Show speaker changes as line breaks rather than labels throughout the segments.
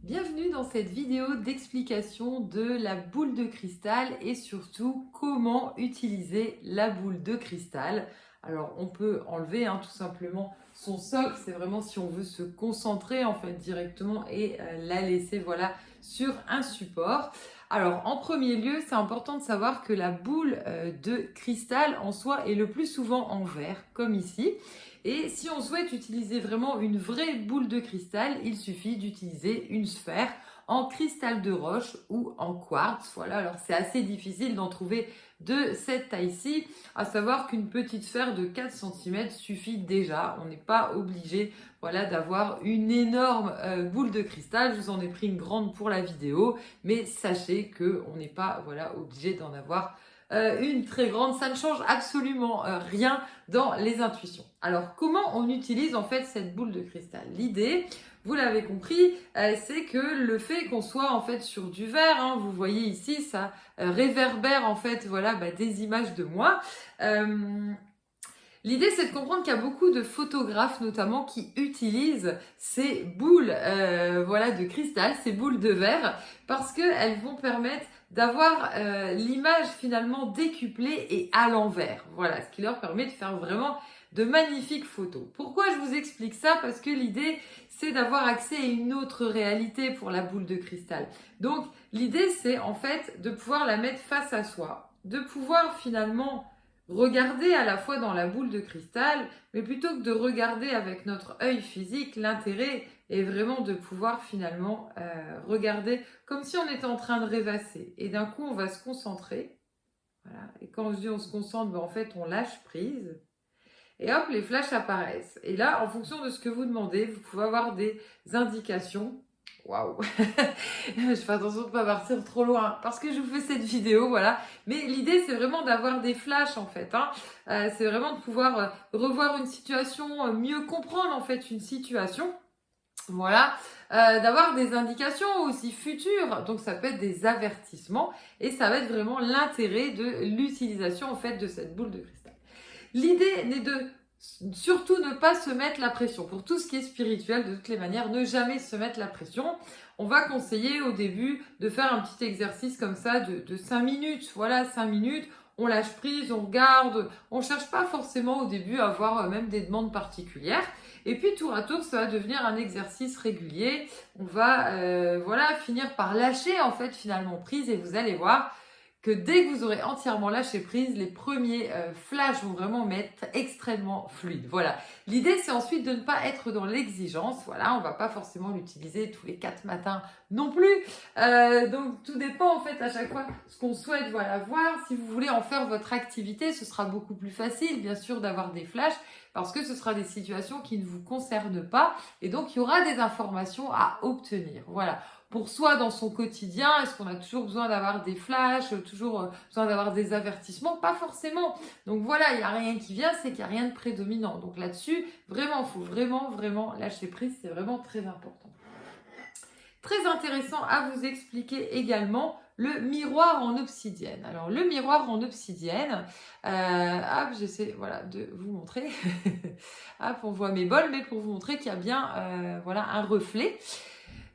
Bienvenue dans cette vidéo d'explication de la boule de cristal et surtout comment utiliser la boule de cristal. Alors on peut enlever tout simplement son socle, c'est vraiment si on veut se concentrer en fait directement et la laisser voilà sur un support. Alors en premier lieu, c'est important de savoir que la boule de cristal en soi est le plus souvent en verre comme ici. Et si on souhaite utiliser vraiment une vraie boule de cristal, il suffit d'utiliser une sphère en cristal de roche ou en quartz. Voilà, alors c'est assez difficile d'en trouver de cette taille-ci, à savoir qu'une petite sphère de 4 cm suffit déjà. On n'est pas obligé voilà, d'avoir une énorme boule de cristal. Je vous en ai pris une grande pour la vidéo, mais sachez qu'on n'est pas voilà, obligé d'en avoir une très grande. Ça ne change absolument rien dans les intuitions. Alors, comment on utilise en fait cette boule de cristal? L'idée, vous l'avez compris, c'est que le fait qu'on soit en fait sur du verre, vous voyez ici, ça réverbère en fait voilà des images de moi. L'idée, c'est de comprendre qu'il y a beaucoup de photographes, notamment, qui utilisent ces boules voilà, de cristal, ces boules de verre, parce qu'elles vont permettre d'avoir l'image finalement décuplée et à l'envers. Voilà, ce qui leur permet de faire vraiment de magnifiques photos. Pourquoi je vous explique ça? Parce que l'idée, c'est d'avoir accès à une autre réalité pour la boule de cristal. Donc, l'idée, c'est en fait de pouvoir la mettre face à soi, de pouvoir finalement regarder à la fois dans la boule de cristal, mais plutôt que de regarder avec notre œil physique, l'intérêt est vraiment de pouvoir finalement regarder comme si on était en train de rêvasser. Et d'un coup, on va se concentrer. Voilà. Et quand je dis on se concentre, en fait, on lâche prise. Et hop, les flashs apparaissent. Et là, en fonction de ce que vous demandez, vous pouvez avoir des indications. Waouh. Je fais attention de ne pas partir trop loin parce que je vous fais cette vidéo, voilà. Mais l'idée, c'est vraiment d'avoir des flashs en fait. C'est vraiment de pouvoir revoir une situation, mieux comprendre en fait une situation. Voilà, d'avoir des indications aussi futures, donc ça peut être des avertissements et ça va être vraiment l'intérêt de l'utilisation en fait de cette boule de cristal. L'idée n'est de surtout ne pas se mettre la pression. Pour tout ce qui est spirituel, de toutes les manières, ne jamais se mettre la pression. On va conseiller au début de faire un petit exercice comme ça de 5 minutes. Voilà, 5 minutes. On lâche prise, on regarde, on ne cherche pas forcément au début à avoir même des demandes particulières. Et puis tour à tour, ça va devenir un exercice régulier. On va voilà, finir par lâcher en fait finalement prise et vous allez voir que dès que vous aurez entièrement lâché prise, les premiers flashs vont vraiment être extrêmement fluides. Voilà. L'idée, c'est ensuite de ne pas être dans l'exigence. Voilà, on ne va pas forcément l'utiliser tous les 4 matins non plus. Donc, tout dépend en fait à chaque fois ce qu'on souhaite voilà, voir. Si vous voulez en faire votre activité, ce sera beaucoup plus facile, bien sûr, d'avoir des flashs parce que ce sera des situations qui ne vous concernent pas et donc il y aura des informations à obtenir. Voilà. Pour soi dans son quotidien, est-ce qu'on a toujours besoin d'avoir des flashs, toujours besoin d'avoir des avertissements? Pas forcément. Donc voilà, il n'y a rien qui vient, c'est qu'il n'y a rien de prédominant. Donc là-dessus, vraiment, il faut vraiment lâcher prise, c'est vraiment très important. Très intéressant à vous expliquer également le miroir en obsidienne. Alors le miroir en obsidienne, hop, j'essaie voilà, de vous montrer. Hop, on voit mes bols, mais pour vous montrer qu'il y a bien voilà, un reflet.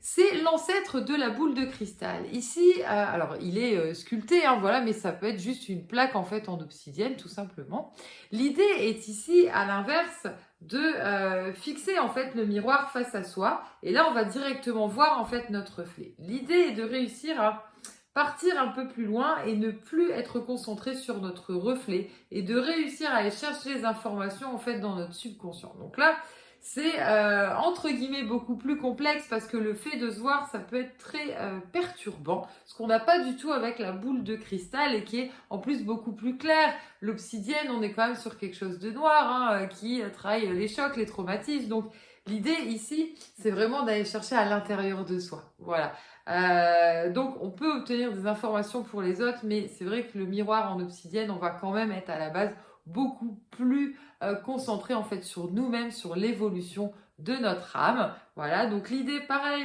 C'est l'ancêtre de la boule de cristal. Ici, alors il est sculpté, voilà, mais ça peut être juste une plaque en fait en obsidienne, tout simplement. L'idée est ici, à l'inverse, de fixer en fait le miroir face à soi. Et là, on va directement voir en fait notre reflet. L'idée est de réussir à partir un peu plus loin et ne plus être concentré sur notre reflet et de réussir à aller chercher les informations en fait dans notre subconscient. Donc là, c'est entre guillemets beaucoup plus complexe parce que le fait de se voir, ça peut être très perturbant, ce qu'on n'a pas du tout avec la boule de cristal et qui est en plus beaucoup plus clair. L'obsidienne, on est quand même sur quelque chose de noir qui travaille les chocs, les traumatismes. Donc l'idée ici, c'est vraiment d'aller chercher à l'intérieur de soi. Voilà. Donc on peut obtenir des informations pour les autres, mais c'est vrai que le miroir en obsidienne, on va quand même être à la base beaucoup plus concentré en fait sur nous-mêmes, sur l'évolution de notre âme. Voilà, donc l'idée, pareil,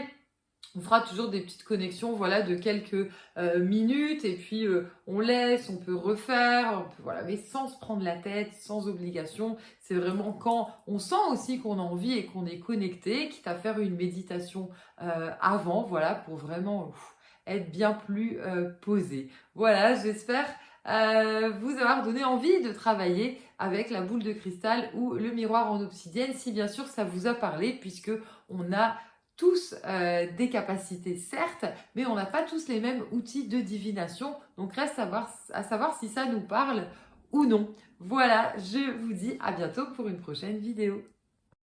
On fera toujours des petites connexions, voilà, de quelques minutes et puis on laisse, on peut refaire, on peut, voilà, mais sans se prendre la tête, sans obligation. C'est vraiment quand on sent aussi qu'on a envie et qu'on est connecté, quitte à faire une méditation avant, voilà, pour vraiment être bien plus posé. Voilà, j'espère vous avoir donné envie de travailler avec la boule de cristal ou le miroir en obsidienne, si bien sûr ça vous a parlé, puisque on a tous des capacités, certes, mais on n'a pas tous les mêmes outils de divination. Donc reste à savoir si ça nous parle ou non. Voilà, je vous dis à bientôt pour une prochaine vidéo.